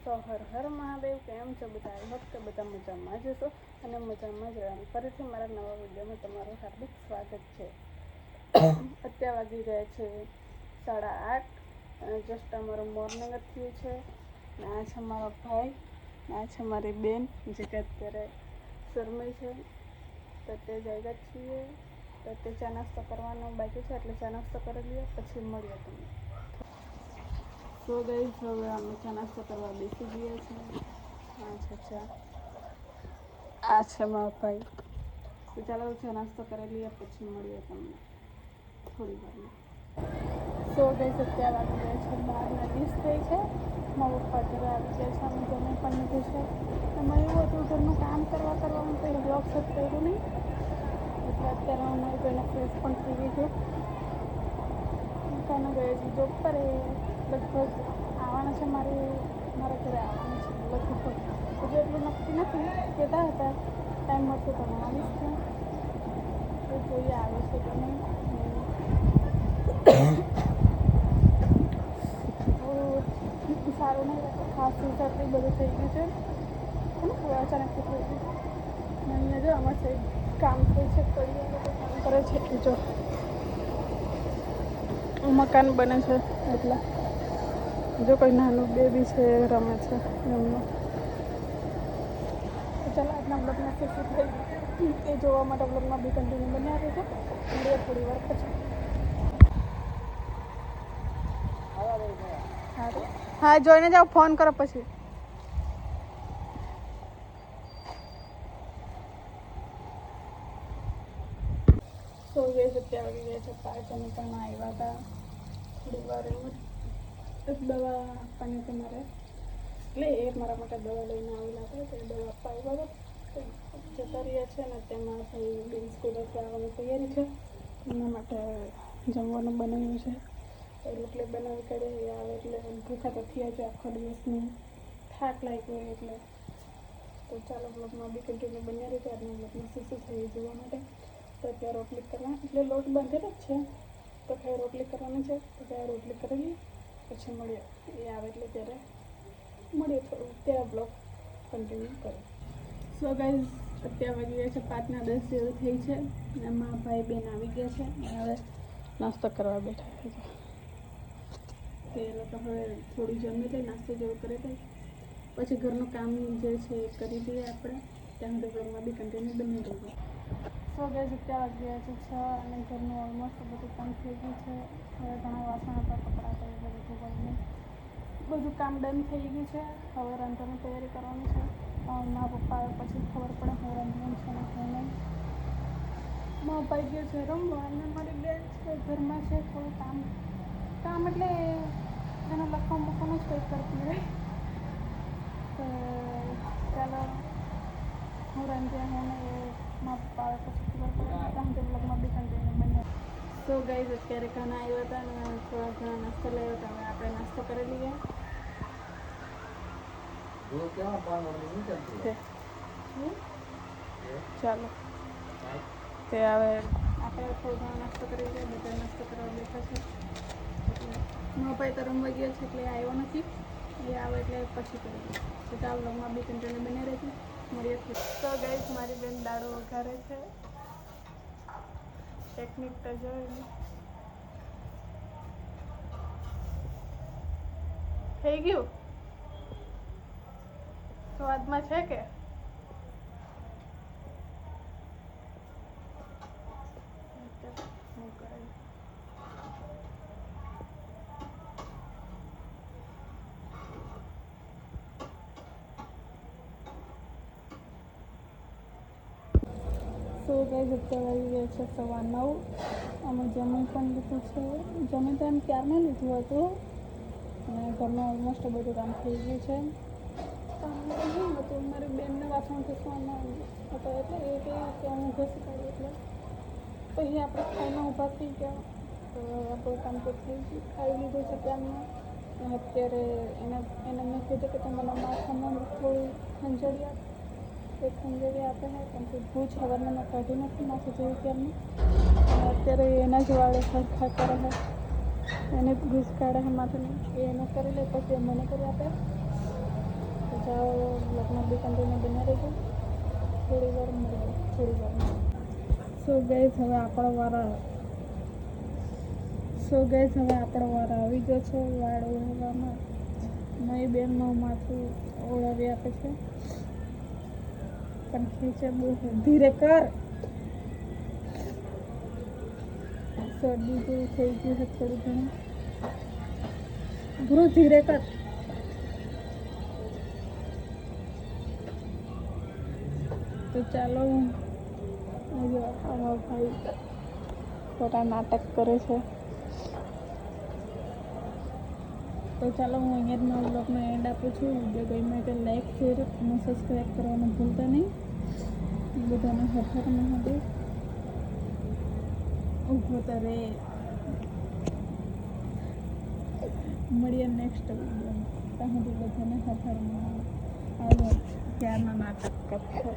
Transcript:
તો હર હર મહાદેવ. કેમ છો બધા? આઈ હોપ કે બધા મજામાં જ હશો અને મજામાં જ રહેવાનું. ફરીથી મારા નવા વિડીયોમાં તમારું હાર્દિક સ્વાગત છે. અત્યારે વાગી ગયા છે 8:30 અને જસ્ટ અમારું મોર્નિંગ જ થયું છે. ને આ છે મારો ભાઈ, આ છે મારી બેન જે કે અત્યારે શરમાઈ છે. તો તે જાય છીએ તો તે ચા નાસ્તો કરવાનો બાકી છે, એટલે ચા નાસ્તો કરી લઈએ પછી મળીએ તમને. તો ગાઈસ હવે અમે ચા નાસ્તો કરવા બેસી ગયા છે. આ છે ચા, આ છે મારો ભાઈ. તો ચાલો ચા નાસ્તો કરી લઈએ પછી મળીએ તમને થોડી વારમાં. સો ગાઈસ અત્યારે આવી ગયા છે 12:20 થઈ છે. મારા પપ્પા ઘરે આવી ગયા છે. અમે જમી પણ લીધું છે. એમાં એવું હતું ઘરનું કામ કરવામાં કંઈ બ્લોગ શૂટ કર્યું નહીં, એટલે અત્યારે અમારી કોઈને ફ્રેશ પણ થઈ ગઈ છે. કાનો ગયો છે જોબ પર, એ લગભગ આવવાના છે. મારા ઘરે આવવાનું છે લગભગ. હજુ એટલું નક્કી નથી, કહેતા હતા ટાઈમ મળશે તો હું આવીશ છે. તો જોઈએ આવે છે કે નહીં. થોડું સારું નહીં લાગે, ખાસ શરદી બધું થઈ ગયું છે. એને ખબર અચાનકથી થઈ ગયું. અહીંયા જો અમારી સાઈડ કામ થાય છે, કડિયા લોકો કામ કરે છે. જો મકાન બને છે, એટલે જો કોઈ નાનું બેબી છે રમે છે એમનું. ચાલો આજના બ્લોગમાં શું થઈ ગયું એ જોવા માટે બ્લોગમાં બી કન્ટિન્યુ બન્યા રહેજો. મળીએ થોડી વાર પછી. હા જોઈને જાઓ, ફોન કરો પછી. સો ગઈ છે, ત્યાં આવી ગયા છે. 5 અને 3 આવ્યા હતા. થોડી વાર એવું દવા આપવાની હતી મારે, એટલે એ મારા માટે દવા લઈને આવેલા હતા. તો દવા આપવા આવ્યા હતા, જતા રહ્યા છે. ને તેમાં ભાઈ બેન સ્કૂલેથી આવવાની તૈયારી છે. એના માટે જમવાનું બનાવ્યું છે. એટલે બનાવી કાઢે એ આવે એટલે ભૂખા તો થયા છે. આખો દિવસની થાક લાગ્યો હોય એટલે. તો ચાલો બ્લોગમાં બી કન્ટિન્યુ બન્યા રહી છે. આજના બ્લોગમાં શું થઈ જોવા માટે. તો ત્યાં રોટલી કરવા, એટલે લોટ બાંધેલો જ છે. તો ખાલી રોટલી કરવાની છે. તો ત્યાં રોટલી કરેલી પછી મળીએ. એ આવે એટલે ત્યારે મળીએ. થોડું ત્યાં બ્લોગ કન્ટિન્યુ કરો. સો ગાઈઝ અત્યારે વાગી ગયા છે 5:10 જેવું થઈ છે. એમાં ભાઈ બેન આવી ગયા છે. હવે નાસ્તો કરવા બેઠા છે. તે લોકો હવે થોડું જમી લે, નાસ્તો જેવું કરી લે, પછી ઘરનું કામ જે છે એ કરી લઈએ આપણે. ત્યાં સુધી ઘરમાં બી કન્ટિન્યુ બની રહીએ. સો ગાઈઝ અત્યારે વાગી ગયા છે 6 અને ઘરનું ઓલમોસ્ટ બધું કામ થઈ ગયું છે. હવે ઘણા વાસણ હતા, કપડાં હતા, એ બધું ધોવાનું બધું કામ ડન થઈ ગયું છે. હવે રાંધવાની તૈયારી કરવાની છે. મારા પપ્પા આવે પછી ખબર પડે હું રાંધવાનું છે ને હું નહીં. મારો ભાઈ ગયો છે રમવા અને મારી બેન છે ઘરમાં છે. થોડું કામ એટલે એને લખવા મૂકવાનું જ કંઈક કરતી હોય. તો ચાલો હું રાંધ્યા હું ને મારા પપ્પા આવે પછી ખબર પડે. કારણ કે બ્લોગમાં બી કન્ટિન્યુ બને. સો ગાઈઝ અત્યારે ખાના આવ્યા હતા અને થોડા ઘણા નાસ્તો લાવ્યો હતા. હવે આપણે નાસ્તો કરી લઈએ. ચાલો તે હવે આપણે થોડો ઘણો નાસ્તો કરી લઈએ. બધા નાસ્તો કરવા બેઠા છે. મારો ભાઈ તો રમવા ગયો છે એટલે આવ્યો નથી. એ આવે એટલે પછી કરી દઈએ. તો ચાલો બ્લોગમાં બી કન્ટિન્યુ બની રહેશે. મળીએ. તો ગાઈઝ મારી બેન દાળો વઘારે છે. ટેકનિક તો જોઈ થઈ ગયું. સ્વાદમાં છે કે હું કરે સો ગાઈઝ અત્યારે વાગી ગયા છે 9:15. અમે જમી પણ લીધું છે. જમી તો એમ ક્યારનું લીધું હતું અને ઘરનું ઓલમોસ્ટ બધું કામ થઈ ગયું છે. કામ નહીં હતું, મારી બેનને વાસણ ઘસવાનું હતો એટલે એ કહ્યું કે હું ઘસી કાઢું. એટલે પછી આપણે ખાઈને ઊભા થઈ ગયા. તો આપણું કામ તો થઈ ગયું, ખાઈ લીધું છે ત્યારનું. અત્યારે એને મેં કીધું કે તમે માથામાં થોડું ખંજળી આપ. એ ખંજળી આપે છે કેમ કે ભૂજ સવારમાં મેં કાઢી નથી માથું જેવી ત્યારની. અને અત્યારે એના જ વાળે સરખા કરે છે, એને જ ભૂજ કાઢે છે માથાની. એ એને કરી લે પછી મને કરી આપે. સુધી કન્ટિન્યુ બની રહેજો. થોડી વાર મળે થોડી વાર. સો ગાઈસ હવે આપણો વાર આવી ગયો છે વાળ ઓળવામાં. મારી બેનનું માથું ઓળાવી આપે છે પણ ખેંચે બહુ ધીરે કર. શરદી જેવું થઈ ગયું છે થોડું ઘણું. ધ્રુવ ધીરે કર. તો ચાલો આમાં ભાઈ ખોટા નાટક કરે છે. તો ચાલો હું અહીંયા જ મારા બ્લોગનો એન્ડ આપું છું. વિડીયો ગમ્યો તો લાઈક શેર અને સબસ્ક્રાઈબ કરવાનું ભૂલતા નહીં. બધાને હર હર મહાદેવ. ઊભો તો રે. મળીએ નેક્સ્ટ વિડીયોમાં. ત્યાં સુધી બધાને હર હર મહાદેવ. આવો ત્યારના નાટક કરશે.